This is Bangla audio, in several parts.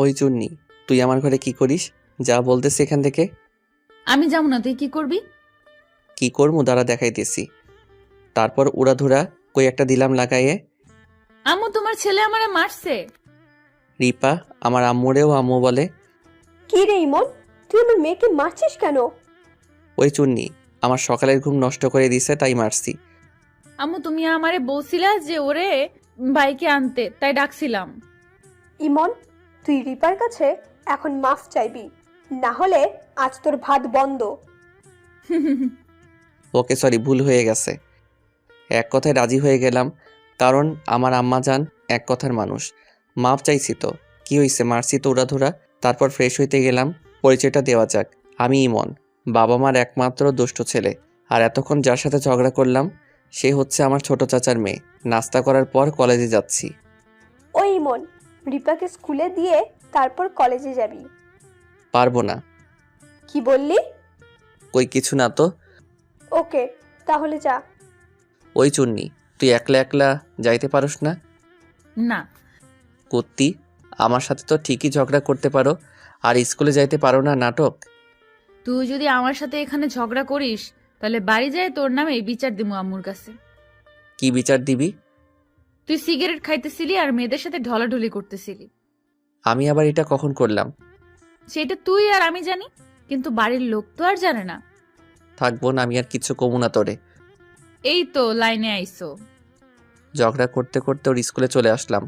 ওই চুন্নি, তুই আমার ঘরে কি করিস? যা বলতেছি এখান থেকে। আমি যাবো না, তুই কি করবি? কি করবো দাঁড়া দেখাইতেছি। তারপর উড়াধুরা কই একটা দিলাম লাগাইয়ে। আম্মু, তোমার ছেলে আমারে মারছে। রিপা আমার আম্মুরেও আম্মু বলে। কি রে ইমন, তুই আমার মেয়েকে মারছিস কেন? ওই চুন্নি আমার সকালের ঘুম নষ্ট করে দিছে, তাই মারছি। আম্মু, তুমি আমারে বলছিলা যে ওরে বাইকে আনতে, তাই ডাকছিলাম। ইমন, তুই রিপার কাছে এখন মাফ চাইবি, না হলে আজ তোর ভাত বন্ধ। ওকে সরি, ভুল হয়ে গেছে। এক কথায় রাজি হয়ে গেলাম, কারণ আমার আম্মা জান এক কথার মানুষ। মাপ চাইছি তো কি হইছে, মারছি তো উড়াধুরা। তারপর ফ্রেশ হইতে গেলাম। পরিচয়টা দেওয়া যাক, আমি ইমন, বাবা মার একমাত্র দুষ্ট ছেলে। আর এতক্ষণ যার সাথে ঝগড়া করলাম সে হচ্ছে আমার ছোট চাচার মেয়ে। নাস্তা করার পর কলেজে যাচ্ছি। ওই ইমন, রিপাকে স্কুলে দিয়ে তারপর কলেজে যাবি। পারবো না। কি বললি? কই কিছু না তো। ওকে, তাহলে যা। ওই চুন্নি, তুই একলা একলা যাইতে পারোস না? না। কুত্তি, আমার সাথে তো ঠিকই ঝগড়া করতে পারো, আর স্কুলে যাইতে পারো না, নাটক। তুই যদি আমার সাথে এখানে ঝগড়া করিস, তাহলে বাড়ি যায় তোর নামে বিচার দিমু আম্মুর কাছে। কি বিচার দিবি? তুই সিগারেট খাইতেছিলি আর মেয়েদের সাথে ঢলাঢলি করতেছিলি। আমি আবার এটা কখন করলাম? সেটা তুই আর আমি জানি, কিন্তু বাড়ির লোক তো আর জানে না। থাকবো না, আমি আর কিছু কমু না তোরে। এই তো লাইনে আইসো। ঝগড়া করতে করতে ওর স্কুলে চলে আসলাম।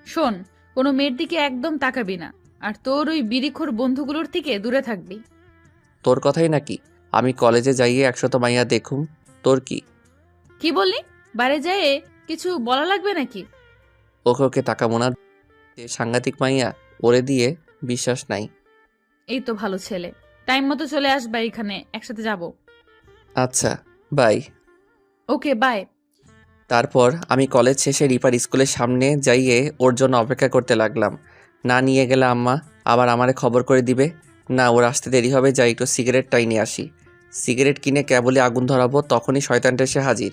শোন, কোনো মেয়ের দিকে একদম তাকাবি না, আর তোর ওই বিড়িখোর বন্ধুগুলোর থেকে দূরে থাকবি। তোর কথাই নাকি? আমি কলেজে যাইয়ে 100 মাইয়া দেখুম, তোর কি? কি বললি? বাড়ি যায় কিছু বলা লাগবে নাকি? ওকে ওকে তাকাবো না, যে সাংঘাতিক মাইয়া, ওরে দিয়ে বিশ্বাস নাই। এই তো ভালো ছেলে, টাইম মতো চলে আসবা, এখানে একসাথে যাব। আচ্ছা, বাই। Okay, by. তারপর আমি কলেজ শেষে রিপার স্কুলের সামনে যাইয়ে ওর জন্য অপেক্ষা করতে লাগলাম। না নিয়ে গেলে আম্মা আবার আমারে খবর করে দিবে। না, ওর আসতে দেরি হবে, যাই একটু সিগারেটটাই নিয়ে আসি। সিগারেট কিনে কেবলই আগুন ধরাবো, তখনই শয়তানটা এসে হাজির।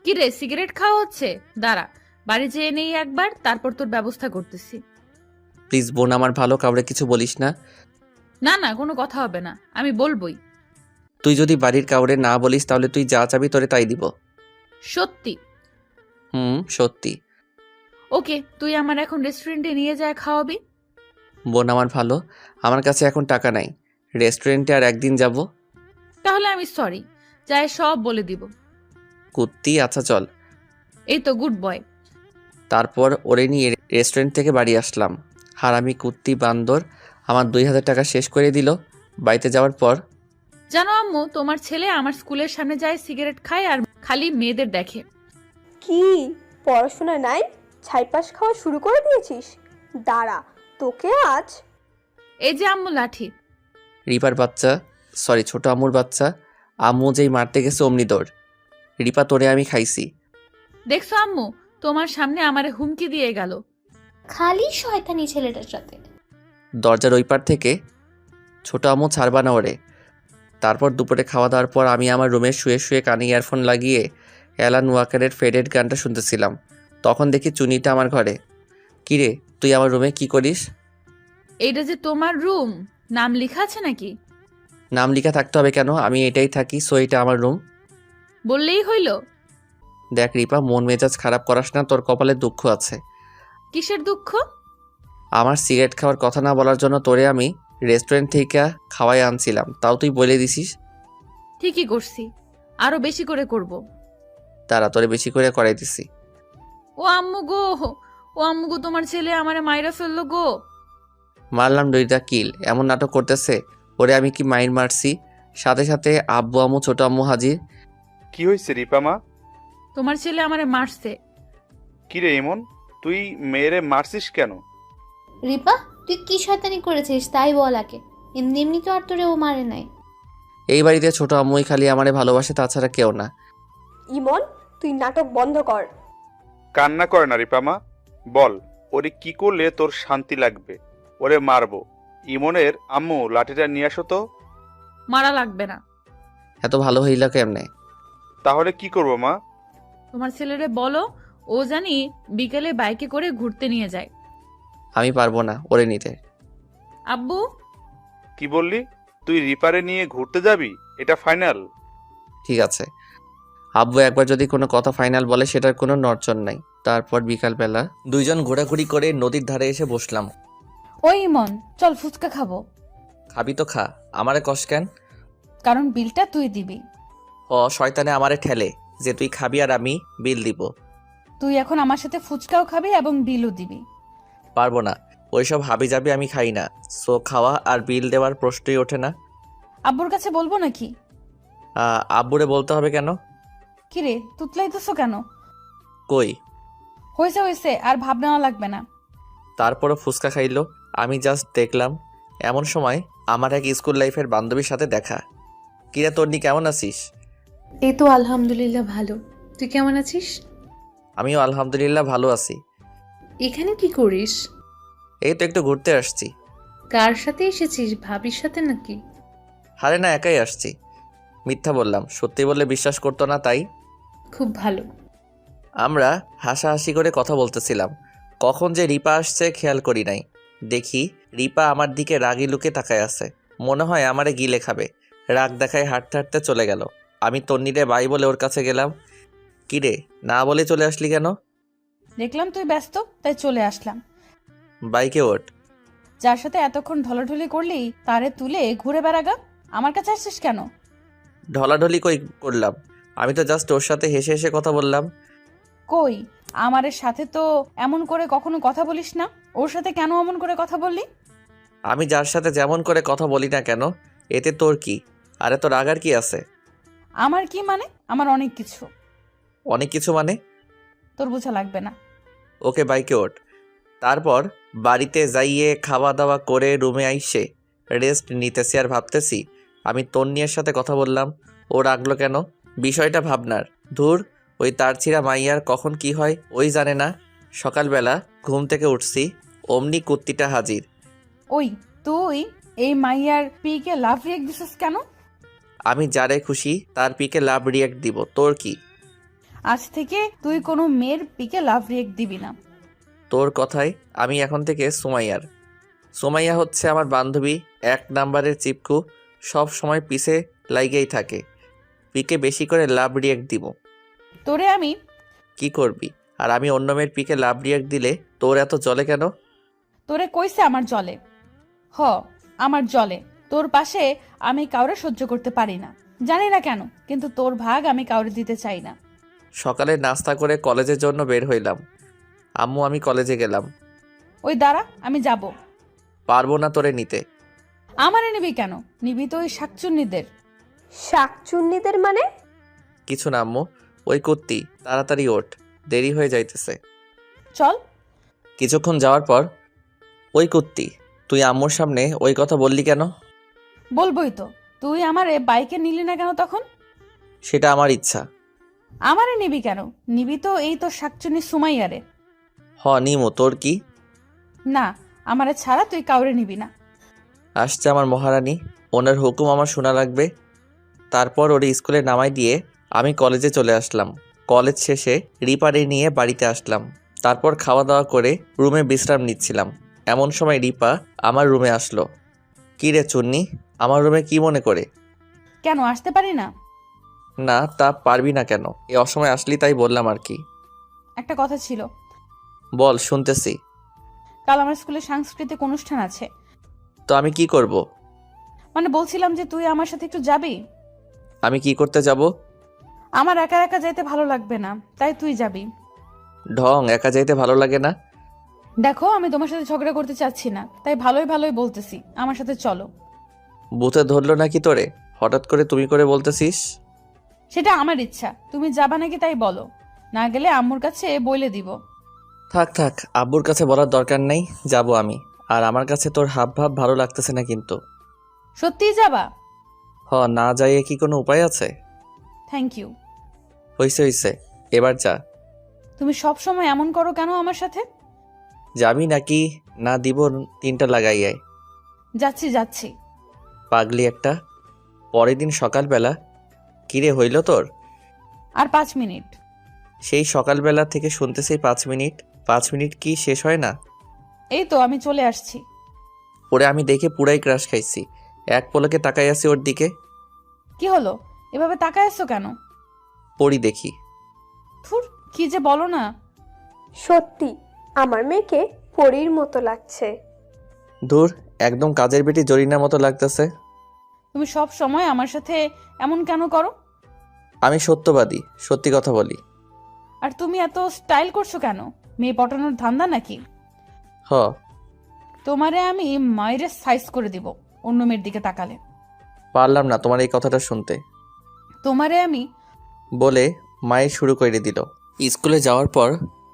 কি রে, সিগারেট খাওয়া হচ্ছে? দাঁড়া, বাড়ি যেয়ে নেই একবার, তারপর তোর ব্যবস্থা করতেছি। প্লিজ বোন, আমার ভালো, কাউরে কিছু বলিস না। না না, কোনো কথা হবে না, আমি বলবোই। তুই যদি বাড়ির কাউরে না বলিস তাহলে তুই যা চাবি তোরে তাই দিব। সত্যি? সত্যি। ওকে, তুই আমার এখন রেস্টুরেন্টে নিয়ে যায় খাওয়াবি। বোন আমার ভালো, আমার কাছে এখন টাকা নাই। রেস্টুরেন্টে আর একদিন যাব। তাহলে আমি সরি, যায় সব বলে দিব। কুত্তি, আচ্ছা চল। এই তো গুড বয়। তারপর ওরে নিয়ে রেস্টুরেন্ট থেকে বাড়ি আসলাম। হারামি কুত্তি বান্দর আমার 2000 টাকা শেষ করে দিল। বাড়িতে যাওয়ার পর জানো আম্মু, তোমার ছেলে আমার স্কুলের সামনে যায়, সিগারেট খায় আর খালি মেয়েদের দেখে। কি, পড়াশোনা নাই, ছাইপাস খাওয়া শুরু করে দিয়েছিস? দাঁড়া, তোকে আজ। এই যে আম্মু লাঠি। রিপার বাচ্চা, সরি ছোট আম্মুর বাচ্চা, আম্মু যেই মারতে গেছে অমনি দৌড়। রিপা তোরে আমি খাইছি। দেখছো আম্মু, তোমার সামনে আমারে হুমকি দিয়ে গেল। খালি শয়তানি ছেলেটার সাথে। দরজার ওই পার থেকে, ছোট আম্মু ছাড়বা না ওরে। তারপর দুপুরে খাওয়া দাওয়ার পর আমি আমার রুমে শুয়ে শুয়ে কানে ইয়ারফোন লাগিয়ে অ্যালান ওয়াকারের ফেডেড গানটা শুনতেছিলাম। তখন দেখি চুনিটা আমার ঘরে। কিরে, তুই আমার রুমে কি করিস? এইটা যে তোমার রুম, নাম লেখা আছে নাকি? নাম লিখা থাকতে হবে কেন? আমি এটাই থাকি, সো এটা আমার রুম। বললেই হইল। দেখ রিপা, মন মেজাজ খারাপ করাস না, তোর কপালে দুঃখ আছে। কিসের দুঃখ? আমার সিগারেট খাওয়ার কথা না বলার জন্য তোরে আমি রেস্টুরেন্ট থেকে খাওয়াই আনছিলাম, তাও তুই বলে দিছিস। ঠিকই করছি, আরো বেশি করে করব। তারা তোরে বেশি করে করাই দিছি। ও আম্মু গো, ও আম্মু গো, তোমার ছেলে আমারে মাইরা ফেললো গো। মারলাম ডইটা কিল, এমন নাটক করতেছে। ওরে আমি কি মাইর মারছি? সাথে সাথে আব্বু আম্মু ছোট আম্মু হাজির। কি হয়েছে রিপা মা? তোমার ছেলে আমারে মারছে। কিরে ইমন, তুই মেয়েরে মারছিস কেন? রিপা, তুই কি শয়তানি করেছিস তাই বল আগে। এমনি এমনি তো আর তোরে ও মারে নাই। এই বাড়িতে ছোট আম্মুই খালি আমারে ভালোবাসে, তাছাড়া কেউ না। ইমন, তুই নাটক বন্ধ কর। কান্না করে না রিপা মা, বল ওরে কি করলে তোর শান্তি লাগবে? ওরে মারবো। ইমনের আম্মু লাঠিটা নিয়ে আসো তো। মারা লাগবে না। এত ভালো হইলা কেমনে? তাহলে কি করবো মা? তোমার ছেলেরে বলো ও জানি বিকেলে বাইকে করে ঘুরতে নিয়ে যায়। আমি পারবো না ওরে নিতে। আব্বু, কি বললি? তুই রিপারে নিয়ে ঘুরতে যাবি? এটা ফাইনাল? ঠিক আছে, আব্বু একবার যদি কোনো কথা ফাইনাল বলে সেটার কোনো নড়চড় নাই। তারপর বিকালবেলা দুইজন ঘোরাঘুরি করে নদীর ধারে এসে বসলাম। ওই ইমন, চল ফুচকা খাবো। খাবি তো খা, আমারে কস কেন? কারণ বিলটা তুই দিবি। শয়তানে আমারে ঠেলে যে তুই খাবি আর আমি বিল দিব। তুই এখন আমার সাথে ফুচকাও খাবি এবং বিলও দিবি। পারবো না, ওইসব হাবি যাবি আমি খাই না। সো খাওয়া আর বিল দেওয়ার প্রশ্নই ওঠে না। আব্বুর কাছে বলবো নাকি? আব্বুরে বলতে হবে কেন? কিরে তুতলাইতেছো কেন? কই? হয়েছে হয়েছে, আর ভাব নেওয়া লাগবে না। তারপরও ফুচকা খাইলো। আমি জাস্ট দেখলাম। এমন সময় আমার এক স্কুল লাইফের বান্ধবীর সাথে দেখা। কিরা তন্নি, কেমন আছিস? এই তো আলহামদুলিল্লাহ ভালো। তুই কেমন আছিস? আমিও আলহামদুলিল্লাহ ভালো আছি। এখানে কি করিস? এই তো একটু ঘুরতে আসছি। কার সাথে এসেছিস? ভাবির সাথে নাকি? আরে না, একাই আসছি। মিথ্যা বললাম, সত্যি বললে বিশ্বাস করতো না, তাই। খুব ভালো। আমরা হাসাহাসি করে কথা বলতেছিলাম। কখন যে রিপা আসছে খেয়াল করি নাই। দেখি রিপা আমার দিকে রাগি লুকে তাকায় আছে। মনে হয় আমারে গিলে খাবে। রাগ দেখায় হাঁটতে হাঁটতে চলে গেল। আমি তন্নিরে বাই বলে ওর কাছে গেলাম। কিরে, না বলে চলে আসলি কেন? দেখলাম তুই ব্যস্ত, তাই চলে আসলাম। বাইকে ওঠ। যার সাথে এতক্ষণ ঢলাঢলি করলি তারে তুলে ঘুরে বেড়াগা। আমার কাছে আসছিস কেন? ঢলাঢলি কই করলাম? আমি তো জাস্ট ওর সাথে হেসে হেসে কথা বললাম। কই, আমারের সাথে তো এমন করে কখনো কথা বলিস না। ওর সাথে কেন এমন করে কথা বললি? আমি যার সাথে যেমন করে কথা বলি না কেন, এতে তোর কি? আরে তোর রাগার কি আছে? আমার কি মানে? আমার অনেক কিছু। অনেক কিছু মানে? তোর বোঝা লাগবে না। ওকে, বাইকে ওঠ। তারপর বাড়িতে যাইয়ে খাওয়া দাওয়া করে রুমে আইসে রেস্ট নিতেছি আর ভাবতেছি আমি তন্নির সাথে কথা বললাম, ও রাগলো কেন। বিষয়টা ভাবনার। ধুর, ওই তার ছিঁড়া মাইয়ার কখন কি হয় ওই জানে না। সকালবেলা ঘুম থেকে উঠছি, অমনি কুত্তিটা হাজির। ওই তুই এই মাইয়ার পিকে লাভ রিয়েক্ট দিছিস কেন? আমি যারে খুশি তার পিকে লাভ রিয়াক্ট দিব, তোর কি? আজ থেকে তুই কোনো মেয়ের পিকে লাভ রিয়েক্ট দিবি না। তোর কথায় আমি এখন থেকে সুমাইয়ার। সুমাইয়া হচ্ছে আমার বান্ধবী, 1 নাম্বারের চিপকু। সব সময় পিছে লাইগেই থাকে। পিকে বেশি করে লাভ রিয়াক্ট দিব। তোরে আমি কি করবি? আর আমি অন্য মেয়ের পিকে লাভ রিয়াক্ট দিলে তোর এত জলে কেন? তোরে কইছে আমার জলে। হ, আমার জলে। তোর পাশে আমি কাউরে সহ্য করতে পারি না। জানি না কেন, কিন্তু তোর ভাগ আমি কাউরে দিতে চাই না। সকালে নাস্তা করে কলেজের জন্য বের হইলাম। আম্মু, আমি কলেজে গেলাম। ওই দাঁড়া, আমি যাব। পারবো না তোরে নিতে। আমারে নিবি কেন? নিবি তো ওই শাকচুন্নিদের। শাকচুন্নিদের মানে? কিছু না আম্মু, ওই কুত্তি। তাড়াতাড়ি ওঠ, দেরি হয়ে যাইতেছে। চল। কিছুক্ষণ যাওয়ার পর, ওই কুত্তি, তুই আম্মুর সামনে ওই কথা বললি কেন? বলবোই তো। তুই আমারে বাইকে নিলি না কেন তখন? সেটা আমার ইচ্ছা। আমারে নিবি কেন? নিবি তো এই তো শাকচুন্নি সুমাইয়ারে। নিমো, তোর কি? না, আমারে ছাড়া তুই কাউরে নিবি না। আসছে আমার মহারানী, ওনার হুকুম আমার শোনা লাগবে। তারপর ওর স্কুলে নামাই দিয়ে আমি কলেজে চলে আসলাম। কলেজ শেষে রিপারে নিয়ে বাড়িতে আসলাম। তারপর খাওয়া দাওয়া করে রুমে বিশ্রাম নিচ্ছিলাম। এমন সময় রিপা আমার রুমে আসলো। কি রে চুন্নি, আমার রুমে কি মনে করে? কেন আসতে পারি না? না, তা পারবি না কেন? এই অসময় আসলি তাই বললাম আর কি। একটা কথা ছিল। বল, শুনতেছি। কাল আমার স্কুলে সাংস্কৃতিক অনুষ্ঠান আছে। তো আমি কি করব? মানে বলছিলাম যে তুই আমার সাথে একটু যাবি। আমি কি করতে যাব? আমার একা একা যাইতে ভালো লাগবে না, তাই তুই যাবি। ঢং, একা যাইতে ভালো লাগে না। দেখো, আমি তোমার সাথে ঝগড়া করতে চাচ্ছি না, তাই ভালোই ভালোই বলতেছি, আমার সাথে চলো। বুথে ধরলো নাকি তোরে? হঠাৎ করে তুমি করে বলতেছিস। সেটা আমার ইচ্ছা, তুমি যাবা নাকি তাই বলো। না গেলে আম্মুর কাছে বলে দিব। থাক থাক, আব্বুর কাছে বলার দরকার নেই, যাব আমি। আর আমার কাছে তোর হাব ভাব ভালো লাগতেছে না কিন্তু। সত্যিই যাবা? না যাইয়ে কি কোনো উপায় আছে? Thank you. হইছে হইছে, এবার যা। তুমি সব সময় এমন করো কেন আমার সাথে? যাবি নাকি না দিব 3টা লাগাইয়াই? যাচ্ছি যাচ্ছি। পাগলি একটা। পরের দিন সকালবেলা, কিরে হইল তোর? আর 5 মিনিট। সেই সকালবেলা থেকে শুনতেছি 5 মিনিট। 5 মিনিট কি শেষ হয় না? এই তো আমি চলে আসছি। ওরে আমি দেখে পুরাই ক্রাশ খাইছি। এক পলকে তাকাই আছি ওর দিকে। কি হলো, এভাবে তাকায় আছো কেন? পড়ি দেখি। থুর, কি যে বলো না। সত্যি আমার মেয়েকে পরীর মতো লাগছে। দূর, একদম কাজের বেটি জরিনার মতো লাগতেছে। তুমি সব সময় আমার সাথে এমন কেন করো? আমি সত্যবাদী, সত্যি কথা বলি। আর তুমি এত স্টাইল করছো কেন? মেয়ে পটানোর ধান্দা নাকি? হ। তোমারে আমি মায়ের সাইজ করে দিব অন্য মেয়ের দিকে তাকালে। পারলাম না তোমার এই কথাটা শুনতে। তোমারে আমি বলে মায়ের শুরু করে দিল। স্কুলে যাওয়ার পর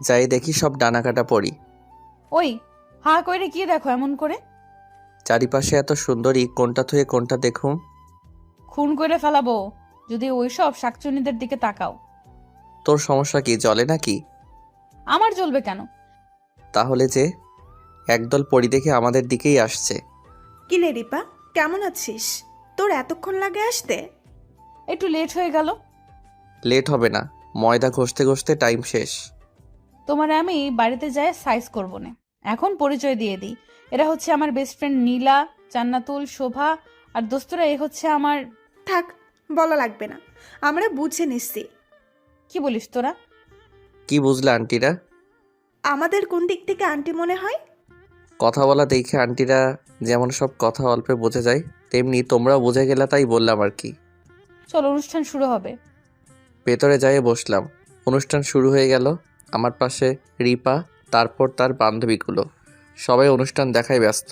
যাই দেখি সব ডানাকাটা পড়ি। ওই হা কইরে কি দেখো এমন করে? চারিপাশে এত সুন্দরী, কোনটা থুয়ে কোনটা দেখুম। খুন করে ফেলাবো যদি ওইসব শাকচুনিদের দিকে তাকাও। তোর সমস্যা কি, জলে নাকি? আমার জ্বলবে কেন? তাহলে যে একদল পরি দেখে আমাদের দিকেই আসছে। কি রে রিপা, কেমন আছিস? তোর এতক্ষণ লাগে আসতে? একটু লেট হয়ে গেল। লেট হবে না, ময়দা ঘষতে ঘষতে টাইম শেষ। তোমারে আমি বাড়িতে যাই সাইজ করবো না। এখন পরিচয় দিয়ে দিই, এরা হচ্ছে আমার বেস্ট ফ্রেন্ড নীলা, জান্নাতুল, শোভা আর দোস্তরা এ হচ্ছে আমার। থাক, বলা লাগবে না, আমরা বুঝে নিচ্ছি। কি বলিস তোরা? কি বুঝলে আন্টিরা? আমাদের কোন দিক থেকে আন্টি মনে হয়? কথা বলা দেখে আন্টিরা যেমন সব কথা অল্পে বোঝা যায়, তেমনি তোমরাও বুঝে গেলা, তাই বললাম আর কি। চল অনুষ্ঠান শুরু হবে। ভেতরে যাই বসলাম। অনুষ্ঠান শুরু হয়ে গেল। আমার পাশে রিপা, তারপর তার বান্ধবীগুলো। সবাই অনুষ্ঠান দেখায় ব্যস্ত।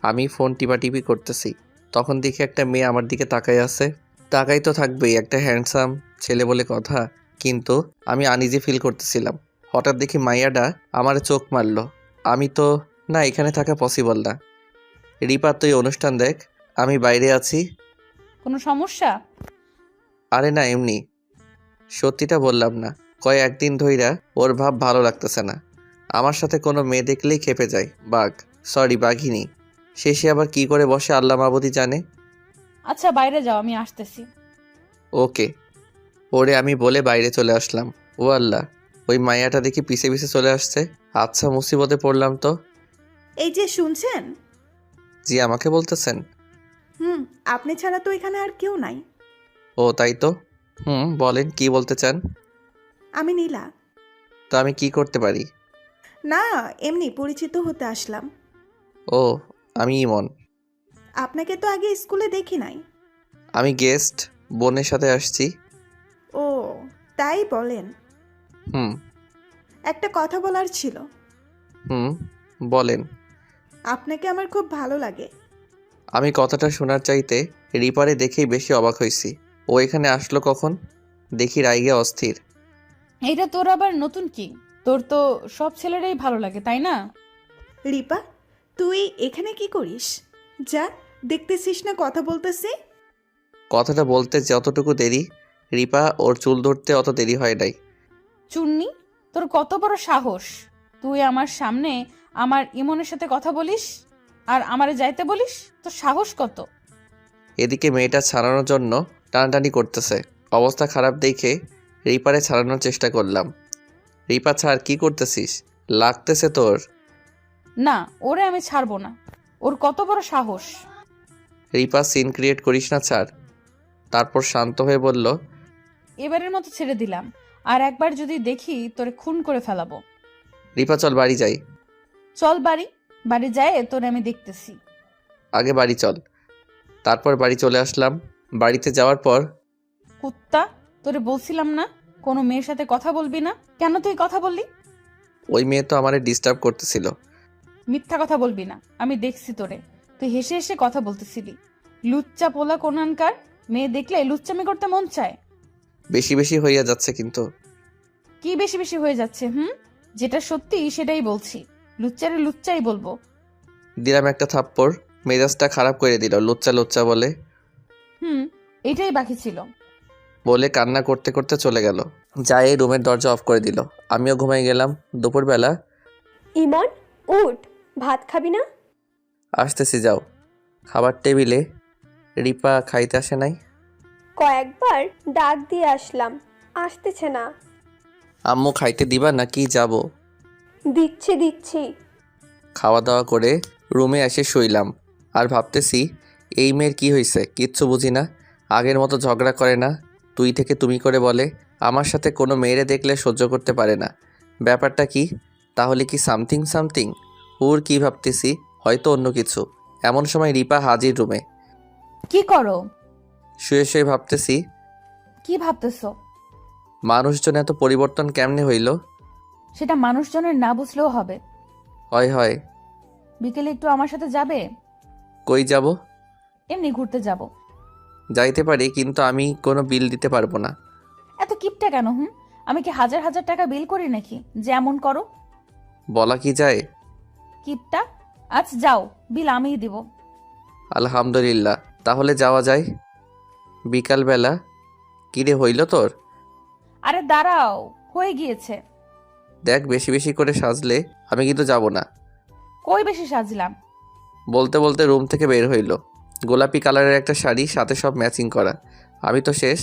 আমি ফোন টিপাটিপি করতেছি। তখন দেখি একটা মেয়ে আমার দিকে তাকাই আছে। তাকাই তো থাকবেই, একটা হ্যান্ডসাম ছেলে বলে কথা। কিন্তু আমি আনইজি ফিল করতেছিলাম। হঠাৎ দেখি মাইয়াডা আমার চোখ মারলো। আমি তো না, এখানে থাকা পসিবল না। রিপা তুই অনুষ্ঠান দেখ, আমি বাইরে আছি। কোনো সমস্যা? আরে না, এমনি। সত্যিটা বললাম না, কয়েকদিন ধইরা ওর ভাব ভালো লাগতেছে না। আমার সাথে কোনো মেয়ে দেখলেই খেপে যায়। বাঘিনী। শেষে আবার কি করে বসে আল্লাহ মাবুদি জানে। আচ্ছা বাইরে যাও, আমি আসতেছি। ওকে। ওরে আমি বলে বাইরে চলে আসলাম। ও আল্লাহ, ওই মাইয়াটা দেখি পিছে পিছে চলে আসছে। আচ্ছা, মুসিবতে পড়লাম তো। এই যে শুনছেন? জি, আমাকে বলতেছেন? আপনি ছাড়া তো এখানে আর কেউ নাই। ও তাই তো। বলেন কি বলতে চান? আমি নীলা। তো আমি কি করতে পারি? না, এমনি পরিচিত হতে আসলাম। ও, আমি ইমন। আপনাকে তো আগে স্কুলে দেখি নাই। আমি গেস্ট, বোনের সাথে আসছি। ও তাই বলেন। হুম। একটা কথা বলার ছিল। বলেন। আপনাকে আমার খুব ভালো লাগে। আমি কথাটা শোনার চাইতে রিপারে দেখেই বেশি অবাক হয়েছি। ও এখানে আসলো কখন? দেখি রাইগে অস্থির। এইটা তোর আবার নতুন কি? তোর তো সব ছেলেরাই ভালো লাগে, তাই না? রিপা, তুই এখানে কি করিস? যা, দেখতেছিস না কথা বলতেছি। কথাটা বলতে যতটুকু দেরি, রিপা ওর চুল ধরতে অত দেরি হয় নাই। চুন্নি, তোর কত বড় সাহস! তুই আমার সামনে আমার ইমনের সাথে কথা বলিস আর আমারে যাইতে বলিস? তোর সাহস কত! এদিকে মেয়েটা ছাড়ানোর জন্য টানাটানি করতেছে। অবস্থা খারাপ দেখে রিপারে ছাড়ানোর চেষ্টা করলাম। রিপা ছাড়, কি করতেছিস? লাগতেছে তোর। না, ওরে আমি ছাড়বো না। ওর কত বড় সাহস! রিপা সিন ক্রিয়েট করিস না, ছাড়। তারপর শান্ত হয়ে বলল, এবারের মতো ছেড়ে দিলাম, আর একবার যদি দেখি তোরে খুন করে ফেলাবো। রিপা চল বাড়ি যাই। চল বাড়ি। বাড়ি যায় তোরে আমি দেখতেছি। আগে বাড়ি চল। তারপর বাড়ি চলে আসলাম। বাড়িতে যাওয়ার পর কুত্তা, তোরে বলছিলাম না কোনো মেয়ের সাথে কথা বলবি না? কেন তুই কথা বললি? ওই মেয়ে তো আমারে ডিস্টার্ব করতেছিল। মিথ্যা কথা বলবি না, আমি দেখছি তোরে। তুই হেসে হেসে কথা বলতেছিলি। লুচ্চা পোলা কোনানকার! মেয়ে দেখলে লুচ্চামি করতে মন চায়। বেশি বেশি হইয়া যাচ্ছে কিন্তু। কি বেশি বেশি হয়ে যাচ্ছে? যেটা সত্যি সেটাই বলছি। লুচ্চারে লুচ্চাই বলবো। দিলাম একটা থাপ্পড়, মেজাজটা খারাপ করে দিল। লুচ্চা লুচ্চা বলে এটাই বাকি ছিল। বলে কান্না করতে করতে চলে গেল। যাই রুমের দরজা অফ করে দিল। আমিও ঘুমাই গেলাম। দুপুরবেলা ইমন, উঠ, ভাত খাবি না? আসতেছি, যাও। খাবার টেবিলে রিপা খাইতে আসে নাই। কয়েকবার ডাক দিয়ে আসলাম, আসতেছে না। আম্মু খাইতে দিবা নাকি যাব? দিচ্ছি দিচ্ছি। খাওয়া দাওয়া করে রুমে এসে শুইলাম আর ভাবতেছি এই মেয়ের কি হয়েছে, কিচ্ছু বুঝি না। আগের মতো ঝগড়া করে না, তুই থেকে তুমি করে বলে। আমার সাথে কোনো মেয়েরে দেখলে সহ্য করতে পারে না। ব্যাপারটা কি? তাহলে কি সামথিং সামথিং? ওর কি ভাবতেছি, হয়তো অন্য কিছু। এমন সময় রিপা হাজির রুমে। কি করো? শুয়ে শুয়ে ভাবতেছি কি ভাবতেছো? মানুষজন এত পরিবর্তন কেমনে হইল? সেটা মানুষজনের না বুঝলেও হবে। হয় হয়। বিকেলে একটু আমার সাথে যাবে? কই যাব? এমনি ঘুরতে যাব। যাইতে পারি, কিন্তু আমি কোনো বিল দিতে পারবো না। এত কিপটা কেন? আমি কি হাজার হাজার টাকা বিল করি নাকি যে এমন করো? বলা কি যায়? কিপটা। আজ যাও, বিল আমিই দিব। আলহামদুলিল্লাহ, তাহলে যাওয়া যায়। বিকালবেলা। কিরে হইল তোর? আরে দাঁড়াও, হয়ে গিয়েছে। দেখ, বেশি বেশি করে সাজলে আমি কিন্তু যাব না। কই বেশি সাজলাম? বলতে বলতে রুম থেকে বের হইল। গোলাপি কালারের একটা শাড়ি, সাথে সব ম্যাচিং করা। আমি তো শেষ।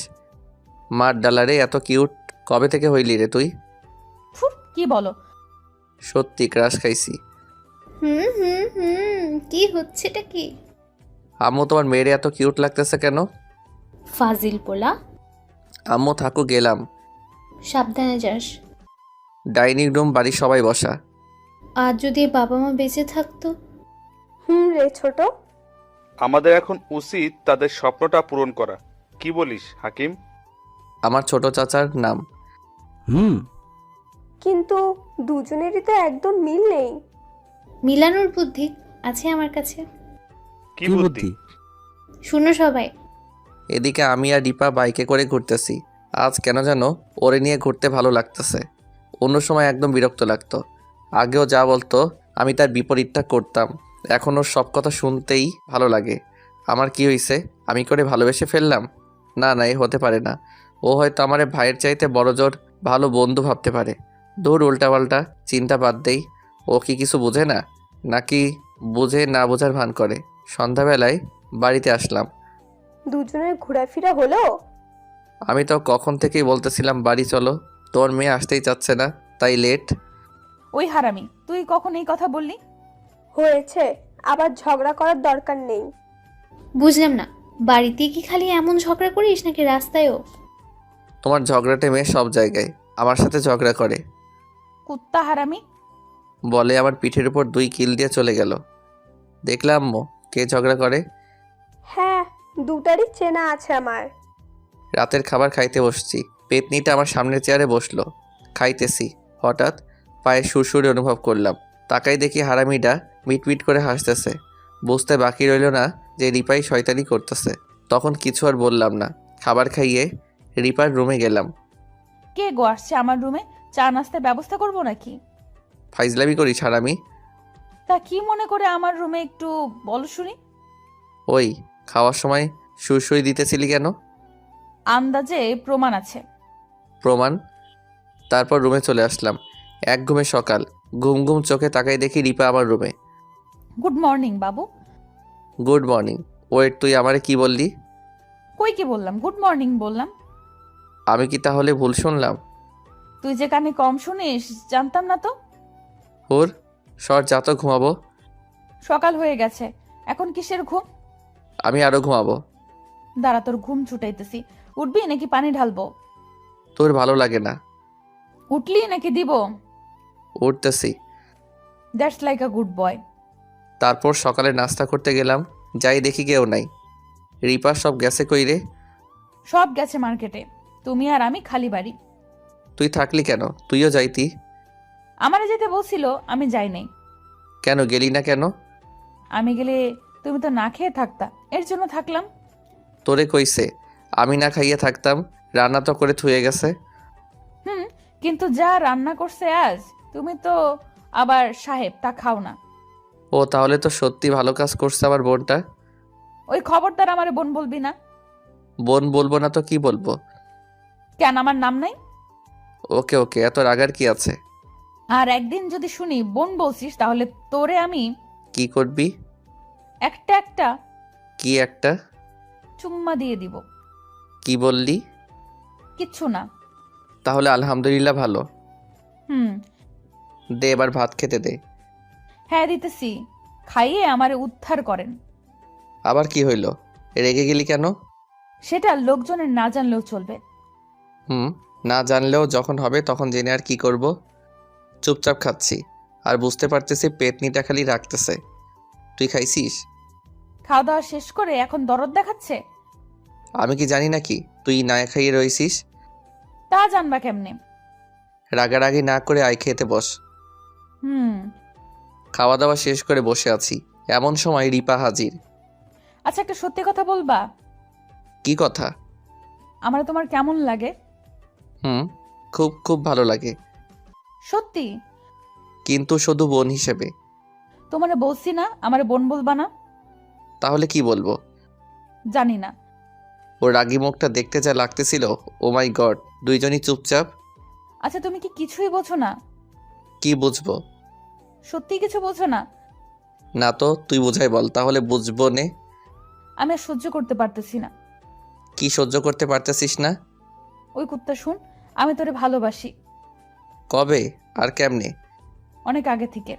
মার ডালারে, এত কিউট কবে থেকে হইলি রে তুই? ফুট, কি বলো? সত্যি ক্রাশ খাইছি। কি হচ্ছেটা কি? আম্মু, তোমার মেয়েরে এত কিউট লাগতেছে কেন? ফাজিল পোলা। আম্মু থাকো, গেলাম। সাবধানে যাস। ডাইনিং রুম, বাড়ির সবাই বসা। আজ যদি বাবা মা বেঁচে থাকতো। রে ছোট। আমাদের এখন উচিত তাদের স্বপ্নটা পূরণ করা। কি বলিস হাকিম? আমার ছোট চাচার নাম। কিন্তু দুজনেরই তো একদম মিল নেই। মিলানোর বুদ্ধি আছে আমার কাছে। কি বুদ্ধি? শুনো সবাই। এদিকে আমি আর রিপা বাইকে করে ঘুরতেছি। আজ কেন যেন ওরে নিয়ে ঘুরতে ভালো লাগতেছে। অন্য সময় একদম বিরক্ত লাগতো। আগেও যা বলতো আমি তার বিপরীতটা করতাম। এখন ওর সব কথা শুনতেই ভালো লাগে। আমার কি হয়েছে? আমি করে ভালোবেসে ফেললাম? না না, এ হতে পারে না। ও হয়তো আমার ভাইয়ের চাইতে বড় জোর ভালো বন্ধু ভাবতে পারে। দূর, উল্টাপাল্টা চিন্তা বাদ দেই। ও কি কিছু বোঝে না, নাকি বুঝে না বোঝার ভান করে? সন্ধ্যাবেলায় বাড়িতে আসলাম। দুজনের ঘোরাফেরা হলো? আমি তো কখন থেকেই বলতেছিলাম বাড়ি চলো, তোর মেয়ে আসতেই চাচ্ছে না, তাই লেট। ওই হারামি, তুই কখন এই কথা বললি? হয়েছে, আবার ঝগড়া করার দরকার নেই। বুঝলাম না, বাড়িতে কি খালি এমন ঝগড়া করিস নাকি রাস্তায়ও? তোমার ঝগড়াটে মেয়ে সব জায়গায় আমার সাথে ঝগড়া করে। কুত্তা হারামি। বলে আমার পিঠের উপর 2 কিল দিয়ে চলে গেল। দেখলাম আম্মু, কে ঝগড়া করে। হ্যাঁ, দুটারই চেনা আছে আমার। রাতের খাবার খাইতে বসছি। পেতনিটা আমার সামনের চেয়ারে বসলো। খাইতেছি, হঠাৎ পায়ে সুরসুরি অনুভব করলাম। তাকাই দেখি হারামিটা মিটমিট করে হাসতেছে। বুঝতে বাকি রইল না যে রিপাই শয়তানি করতেছে। তখন কিছু আর বললাম না। খাবার খাইয়ে রিপার রুমে গেলাম। কে গো আসছে আমার রুমে? চা নাস্তার ব্যবস্থা করবো নাকি? ফাইজলামি করিস হারামি? তা কি মনে করে আমার রুমে একটু বলো শুনি। ওই খাওয়ার সময় সুরসুরি দিতেছিলি কেন? আন্দাজে প্রমাণ আছে। প্রমাণ? তারপর রুমে চলে আসলাম। এক ঘুমে সকাল। ঘুম ঘুম চোখে তাকাই দেখি রিপা আমার রুমে। গুড মর্নিং বাবু। Good morning. ওয়েট, তুই আমারে কি বললি? কই কি বললাম? গুড মর্নিং বললাম। আমি কি তাহলে ভুল শুনলাম? তুই যে কানে কম শুনিস জানতাম না তো। হুর, সর যা তো, ঘুমাবো। সকাল হয়ে গেছে, এখন কিসের ঘুম? আমি আরো ঘুমাবো। দাঁড়া, তোর ঘুম ছুটাইতেছি। উঠবি নাকি পানি ঢালবো? তোর ভালো লাগে না? উঠলি নাকি দিব? উঠতেছি। That's like a good boy. তারপর সকালে নাস্তা করতে গেলাম। যাই দেখি কেউ নাই। রিপা সব গেছে কই রে? সব গেছে মার্কেটে, তুমি আর আমি খালি বাড়ি। তুই থাকলি কেন? তুইও যাইতি। আমারে যেতে বলছিল, আমি যাই নাই। কেন গেলি না কেন? আমি গেলে তুমি তো না খেয়ে থাকতা, এর জন্য থাকলাম। তোরে কইছে আমি না খাইয়ে থাকতাম? রান্না তো করে থুয়ে গেছে। কিন্তু যা রান্না করছে আজ, তুমি তো আবার সাহেব, তা খাও না। ও তাহলে তো সত্যি ভালো কাজ করছে আমার বোনটা। ওই খবরদার আমারে বোন বলবি না। বোন বলবো না তো কি বলবো? কেন, আমার নাম নাই? ওকে ওকে, এত রাগার কি আছে? আর একদিন যদি শুনি বোন বলছিস, তাহলে তোরে আমি কি করবি? একটা একটা কি একটা? চুম্মা দিয়ে দিব। কি বললি? কিচ্ছু না। তাহলে আলহামদুলিল্লাহ ভালো। হুম। দে এবার ভাত খেতে দে। হ্যাঁ দিতেছি, খাইয়ে আমারে উদ্ধার করেন। আবার কি হইল? রেগে গেলি কেন? সেটা লোকজনের না জানলেও চলবে। না জানলেও যখন হবে তখন জেনে আর কি করব? চুপচাপ খাচ্ছি, আর বুঝতে পারতেছি পেটনিটা খালি রাখতেছে। তুই খাইছিস? খাওয়া দাওয়া শেষ করে এখন দরদ দেখাচ্ছে। আমি কি জানি নাকি তুই না খাইয়ে রইছিস? তা জানবা কেমনে? রাগারাগি না করে আয় খেতে বস। হুম। খাওয়া দাওয়া শেষ করে বসে আছি, এমন সময় রিপা হাজির। আচ্ছা, একটা সত্যি কথা বলবা? কি কথা? আমার তোমার কেমন লাগে? খুব খুব ভালো লাগে, সত্যি? কিন্তু শুধু বোন হিসেবে। তোমারে বলছি না আমারে বোন বলবা না? তাহলে কি বলবো? জানি না। ওর রাগি মুখটা দেখতে যা লাগতেছিল, ও মাই গড। দুইজনই চুপচাপ। আচ্ছা, তুমি কি কিছুই বোঝো না? কি বুঝবো? সত্যি কিছু বোঝো না? না তো, তুই বুঝাই বল, তাহলে বুঝবো নে। আমি আর সহ্য করতে পারতেছি না। কি সহ্য করতে পারতেছিস না? ওই কুত্তা শুন, আমি তোরে ভালোবাসি। কবে আর কেমনে? অনেক আগে থেকে।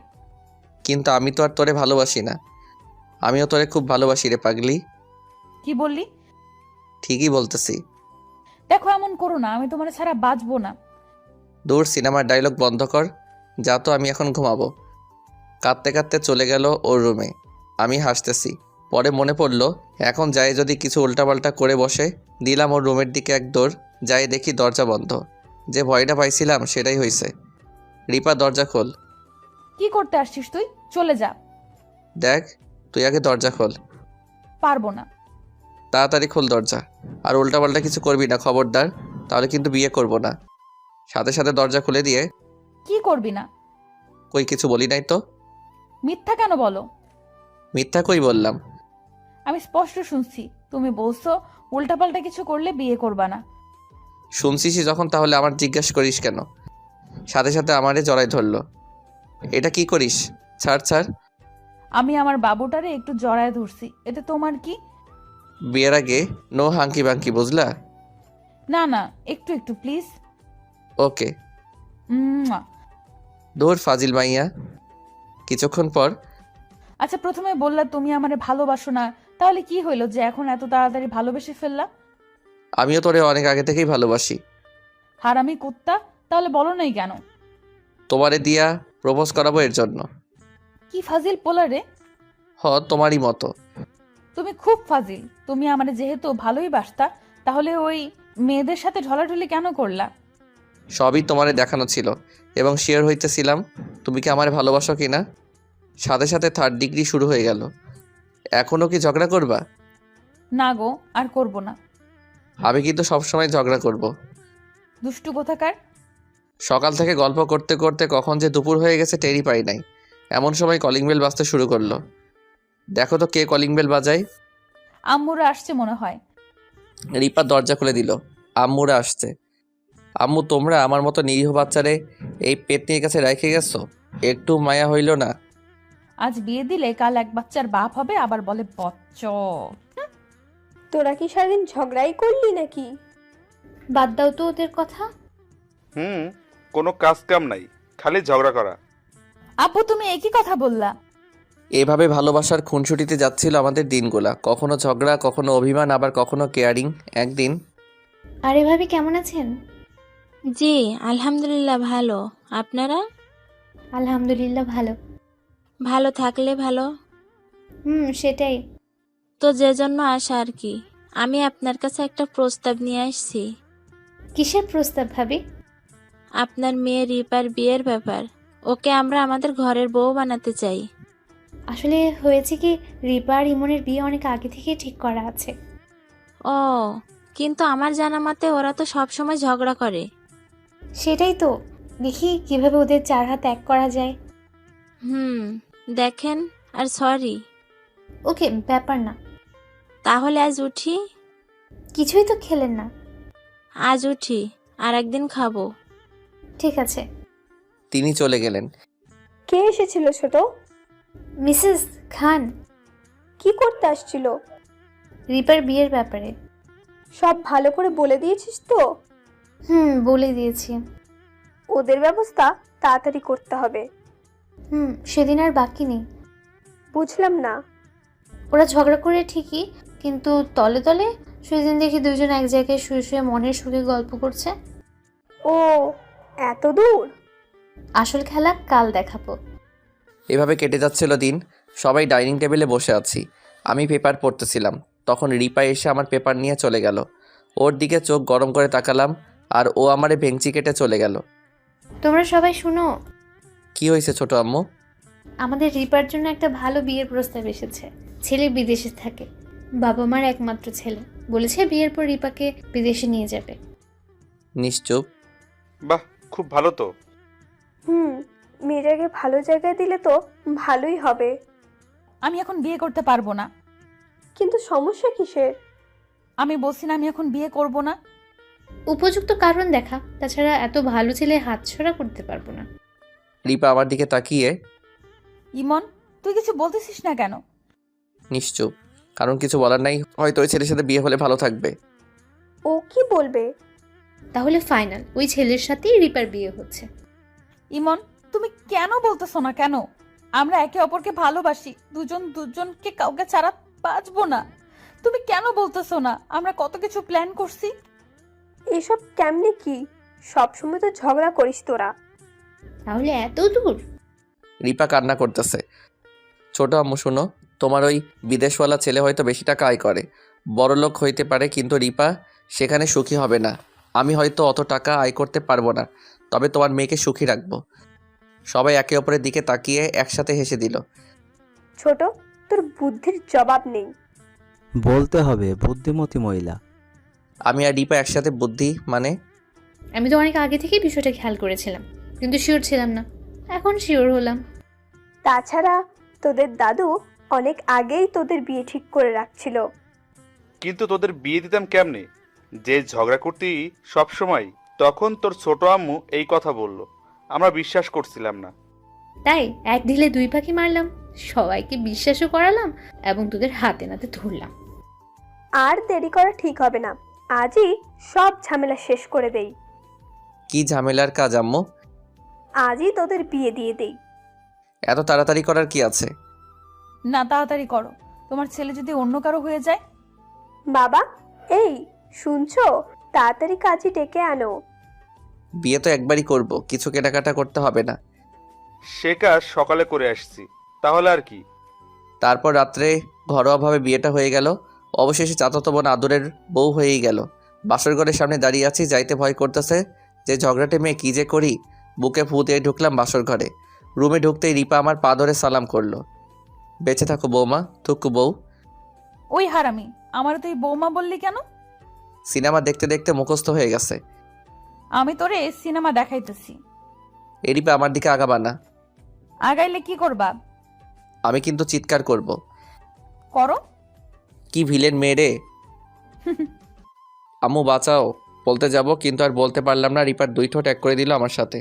কিন্তু আমি তো আর তোরে ভালোবাসি না। আমিও তোরে খুব ভালোবাসি রে পাগলি। কি বললি? ঠিকই বলতেছি। দেখো, এমন করো না, আমি তোমার ছাড়া বাঁচবো না। দূর, সিনেমার ডায়লগ বন্ধ কর। যা তো, আমি এখন ঘুমাবো। কাঁদতে কাঁদতে চলে গেল ওর রুমে। আমি হাসতেছি। পরে মনে পড়লো, এখন যাই যদি কিছু উল্টাপাল্টা করে বসে। দিলাম ওর রুমের দিকে এক দৌড়। যাই দেখি দরজা বন্ধ। যে ভয়টা পাইছিলাম সেটাই হয়েছে। রিপা, দরজা খোল। কি করতে আসছিস তুই? চলে যা। দেখ, তুই আগে দরজা খোল। পারবো না। তাড়াতাড়ি খোল দরজা। আর উল্টাপাল্টা কিছু করবি না, খবরদার। তাহলে কিন্তু বিয়ে করব না। সাথে সাথে দরজা খুলে দিয়ে। কি করবি না? কই কিছু বলি নাই তো। মিথ্যা কেন বলো? মিথ্যা কই বললাম? আমি স্পষ্ট শুনছি তুমি বলছো উল্টাপাল্টা কিছু করলে বিয়ে করবা না। শুনছিসই যখন, তাহলে আমার জিজ্ঞাসা করিস কেন? সাথে সাথে আমারে জড়াই ধরলো। এটা কি করিস? ছাড় ছাড়। আমি আমার বাবুটারে একটু জড়ায় ধরছি, এতে তোমার কি? বিয়ের আগে নো হাঙ্কি বাঙ্কি, বুঝলা? না না, একটু একটু প্লিজ। ওকে। দূর ফাজিল মাইয়া। কিছুক্ষণ পর। আচ্ছা, প্রথমে বললা তুমি আমারে ভালোবাসো না, তাহলে কি হইলো যে এখন এত তাড়াতাড়ি ভালোবেসে ফেললা? আমিও তোরে অনেক আগে থেকেই ভালোবাসি। হারামি কুত্তা, তাহলে বলো নাই কেন? তোমারে দিয়া প্রপোজ করাবো এর জন্য। কি ফাজিল পোলা রে! তোমারই মতো। তুমি খুব ফাজিল। তুমি আমারে যেহেতু ভালোই বাসতা, তাহলে ওই মেয়েদের সাথে ঢলাঢলি কেন করলা? সবই তোমারে দেখানো ছিল, এবং শিওর হইতেছিলাম তুমি কি আমারে ভালোবাসো কিনা। সাথে সাথে থার্ড ডিগ্রি শুরু হয়ে গেল। এখনও কি ঝগড়া করবা? না গো, আর করব না। আমি কিন্তু সবসময় ঝগড়া করব। দুষ্টু কোথাকার! সকাল থেকে গল্প করতে করতে কখন যে দুপুর হয়ে গেছে টেরই পাই নাই। এমন সময় কলিং বেল বাজতে শুরু করলো। দেখো তো কে কলিং বেল বাজায়। আম্মুরা আসছে মনে হয়। রিপা দরজা খুলে দিল। আম্মুরা আসছে। আম্মু, তোমরা আমার মতো নিরীহ বাচ্চারে এই পেতনির কাছে রেখে গেছো? একটু মায়া হইল না? আজ বিয়ে দিলে কাল এক বাচ্চার বাপ হবে, আবার বলে বচ্চ। তোরা কি সারাদিন ঝগড়াই করলি নাকি? বাদ দাও তো ওদের কথা। কোনো কাজ কাম নাই, খালি ঝগড়া করা। আব্বু, তুমি একই কথা বললা। এভাবে ভালোবাসার খুনসুটিতে যাচ্ছিল আমাদের দিনগুলা। কখনো ঝগড়া, কখনো অভিমান, আবার কখনো কেয়ারিং। একদিন। আরে ভাবি, কেমন আছেন? জি আলহামদুলিল্লাহ ভালো। আপনারা? আলহামদুলিল্লাহ ভালো। ভালো থাকলে ভালো। সেটাই তো যে জন্য আসা আর কি, আমি আপনার কাছে একটা প্রস্তাব নিয়ে আসছি। কিসের প্রস্তাব ভাবি? আপনার মেয়ে রিপার বিয়ের ব্যাপার। ওকে আমরা আমাদের ঘরের বউ বানাতে চাই। আসলে হয়েছে কি, রিপা আর ইমনের বিয়ে অনেক আগে থেকে ঠিক করা আছে। ও, কিন্তু আমার জানা মতে ওরা তো সব সময় ঝগড়া করে। সেটাই তো, দেখি কিভাবে ওদের চার হাত এক করা যায়। দেখেন। আর সরি। ওকে, ব্যাপার না। তাহলে আজ উঠি? কিছুই তো খেলেন না। আজ উঠি, আর একদিন খাবো। ঠিক আছে। তিনি চলে গেলেন। কে এসেছিল ছোট? মিসেস খান। কি করতে আসছিল? রিপার বিয়ের ব্যাপারে। সব ভালো করে বলে দিয়েছিস তো? বলে দিয়েছি। ওদের ব্যবস্থা তাড়াতাড়ি করতে হবে। সেদিন আর বাকি নেই। বুঝলাম না। ওরা ঝগড়া করে ঠিকই, কিন্তু তলে তলে সেদিন দেখি দুজন এক জায়গায় শুয়ে শুয়ে মনের সুখে গল্প করছে। ও, এত দূর? আসল খেলা কাল দেখাবো। এভাবে কেটে যাচ্ছিল দিন। সবাই ডাইনিং টেবিলে বসে আছি, আমি পেপার পড়তেছিলাম। তখন রিপা এসে আমার পেপার নিয়ে চলে গেল। ওর দিকে চোখ গরম করে তাকালাম, আর ও আমারে ভেঙচি কেটে চলে গেল। তোমরা সবাই শুনো, কি হয়েছে ছোট আম্মু? আমাদের রিপার জন্য একটা ভালো বিয়ের প্রস্তাব এসেছে। ছেলে বিদেশে থাকে, বাবা মার একমাত্র ছেলে। বলেছে বিয়ের পর রিপাকে বিদেশে নিয়ে যাবে। নিশ্চুপ। বাহ, খুব ভালো তো। মেয়েটাকে ভালো জায়গায় দিলে তো ভালোই হবে। আমি এখন বিয়ে করতে পারবো না। কিন্তু সমস্যা কিসের? আমি বলছি না আমি এখন বিয়ে করব না। উপযুক্ত কারণ দেখা, তাছাড়া এত ভালো ছেলে হাতছাড়া করতে পারবো না। রিপা আমার দিকে তাকিয়ে, ইমন, তুই কিছু বলতেছিস না কেন? নিশ্চুপ। কারণ কিছু বলার নাই, হয়তো ওই ছেলের সাথে বিয়ে হলে ভালো থাকবে। ও কি বলবে? তাহলে ফাইনাল, ওই ছেলের সাথেই রিপার বিয়ে হচ্ছে। ইমন, তুমি কেন বলতেছো না কেন? আমরা একে অপরকে ভালোবাসি, দুজন দুজনকে কাউকে ছাড়া বাঁচবো না। তুমি কেন বলতেছো না? আমরা কত কিছু প্ল্যান করছি। এসব কেমনে কি? সবসময় তো ঝগড়া করিস তোরা। তাহলে এত দূর? রিপা কান্না করতেছে। ছোট আম্মু শোনো, তোমার ওই বিদেশওয়ালা ছেলে হয়তো বেশি টাকা আয় করে, বড়লোক হইতে পারে, কিন্তু রিপা সেখানে সুখী হবে না। আমি হয়তো অত টাকা আয় করতে পারবো না, তবে তোমার মেয়েকে সুখী রাখবো। সবাই একে অপরের দিকে তাকিয়ে একসাথে হেসে দিল। ছোট, তোর বুদ্ধির জবাব নেই। বলতে হবে বুদ্ধিমতী মহিলা। আমি আর রিপা একসাথে বুদ্ধি মানে? আমি তো অনেক আগে থেকেই বিষয়টা খেয়াল করেছিলাম, কিন্তু শিওর ছিলাম না। এখন শিওর হলাম। তাছাড়া তোদের দাদু অনেক আগেই তোদের বিয়ে ঠিক করে রাখছিল। কিন্তু তোদের বিয়ে দিতাম কেমনে? যে ঝগড়া করতি সব সময়, তখন তোর ছোট আম্মু এই কথা বলল, আমরা বিশ্বাস করছিলাম না। তাই এক ঢিলে দুই পাখি মারলাম, সবাইকে বিশ্বাসও করালাম এবং তোদের হাতে নাতে ধরলাম। আর দেরি করা ঠিক হবে না, আজই সব ঝামেলা শেষ করে দেই। কি ঝামেলার কাজ আম্মু? আজই তোদের বিয়ে দিয়ে দেই। এত তাড়াতাড়ি করার কি আছে? না, তাড়াতাড়ি করো, তোমার ছেলে যদি অন্য কারো হয়ে যায়। বাবা, এই শুনছো? তাড়াতাড়ি কাজই ডেকে আনো। বিয়ে তো একবারই করব, কিছু কেনাকাটা করতে হবে না। সে কাজ সকালে করে আসছি, তাহলে আর কি। তারপর রাত্রে ঘরোয়াভাবে বিয়েটা হয়ে গেল। অবশেষে চাচাতো বোন আদরের বউ হয়েই গেল। বাসর ঘরের সামনে দাঁড়িয়ে আছি, যাইতে ভয় করতেছে যে ঝগড়াটে মেয়ে কী যে করি। বুকে ফু দিয়ে ঢুকলাম বাসর ঘরে। রুমে ঢুকতেই রিপা আমার পা ধরে সালাম করলো। বেঁচে থাকো বৌমা, থুকু বউ। ওই হারামি, আমার তুই বৌমা বললি কেন? সিনেমা দেখতে দেখতে মুখস্থ হয়ে গেছে। আমি তোরে সিনেমা দেখাইতেছি। এই রিপা আমার দিকে আগাবা না। আগাইলে কি করবা? আমি কিন্তু চিৎকার করব। করো। কি ভিলেন মেয়ে রে! আম্মু বাঁচাও, বলতে যাব কিন্তু আর বলতে পারলাম না। রিপার দুই ঠোঁট এক করে দিল আমার সাথে।